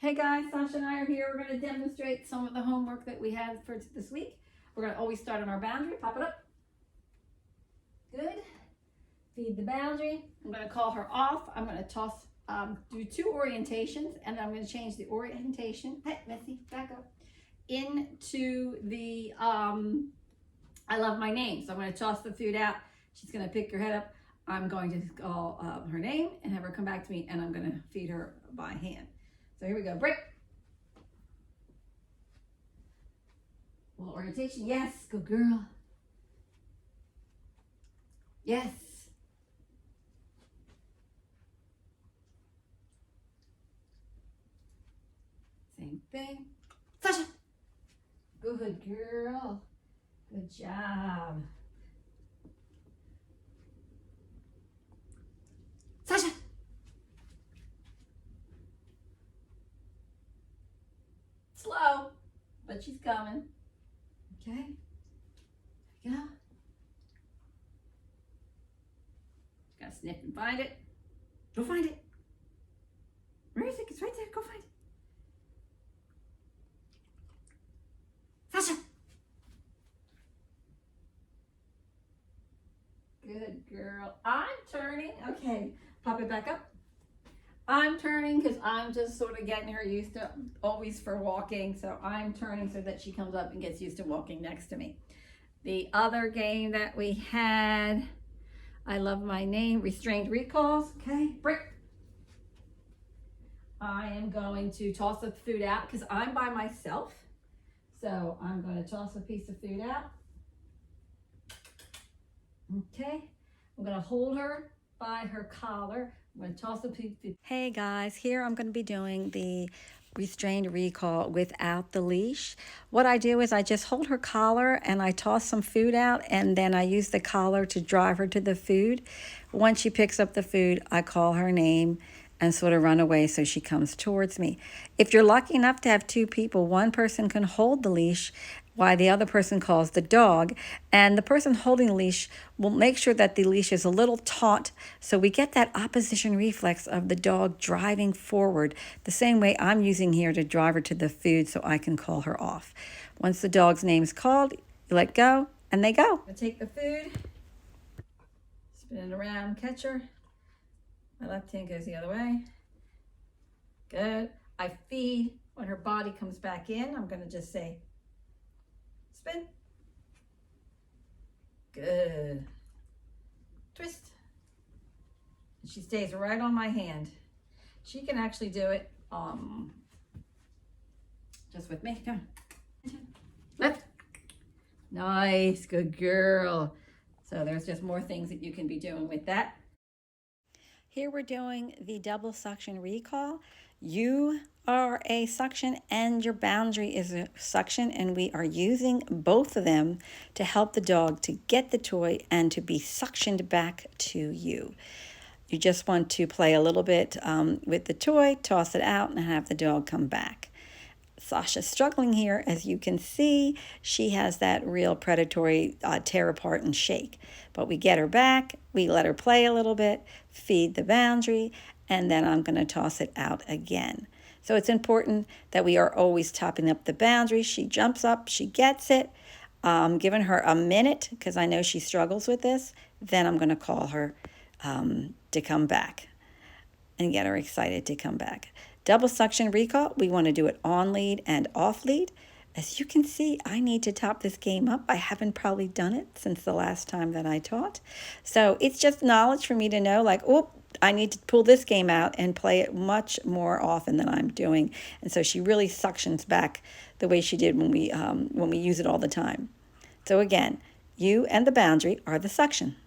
Hey guys, Sasha and I are here. We're going to demonstrate some of the homework that we have for this week. We're going to always start on our boundary. Pop it up. Good. Feed the boundary. I'm going to call her off. I'm going to toss, do two orientations, and then I'm going to change the orientation. Hey, Missy, back up. Into the I love my name. So I'm going to toss the food out. She's going to pick her head up. I'm going to call her name and have her come back to me, and I'm going to feed her by hand. So here we go. Break. Well, orientation. Yes. Good girl. Yes. Same thing. Sasha. Good girl. Good job. Sasha. Slow, but she's coming. Okay. There we go. Gotta sniff and find it. Go find it. Where is it? It's right there. Go find it. Sasha. Good girl. I'm turning. Okay. Pop it back up. I'm turning because I'm just sort of getting her used to always for walking. So I'm turning so that she comes up and gets used to walking next to me. The other game that we had, I love my name, Restrained Recalls. Okay, break. I am going to toss the food out because I'm by myself. So I'm going to toss a piece of food out. Okay, I'm going to hold her by her collar. I'm going to toss the food. Hey guys, here I'm going to be doing the Restrained Recall without the leash. What I do is I just hold her collar and I toss some food out, and then I use the collar to drive her to the food. Once she picks up the food, I call her name and sort of run away so she comes towards me. If you're lucky enough to have two people, one person can hold the leash while the other person calls the dog, and the person holding the leash will make sure that the leash is a little taut so we get that opposition reflex of the dog driving forward, the same way I'm using here to drive her to the food so I can call her off. Once the dog's name is called, you let go and they go. I take the food, spin it around, catch her. My left hand goes the other way. Good. I feed. When her body comes back in, I'm going to just say, spin. Good. Twist. And she stays right on my hand. She can actually do it just with me. Come on. Left. Nice. Good girl. So there's just more things that you can be doing with that. Here we're doing the double suction recall. You are a suction and your boundary is a suction, and we are using both of them to help the dog to get the toy and to be suctioned back to you. You just want to play a little bit with the toy, toss it out, and have the dog come back. Sasha's struggling here. As you can see, she has that real predatory tear apart and shake. But we get her back, we let her play a little bit, feed the boundary, and then I'm going to toss it out again. So it's important that we are always topping up the boundary. She jumps up, she gets it. Giving her a minute because I know she struggles with this. Then I'm going to call her to come back and get her excited to come back. Double suction recall, we want to do it on lead and off lead. As you can see, I need to top this game up. I haven't probably done it since the last time that I taught. So it's just knowledge for me to know, like, oh, I need to pull this game out and play it much more often than I'm doing. And so she really suctions back the way she did when we use it all the time. So again, you and the boundary are the suction.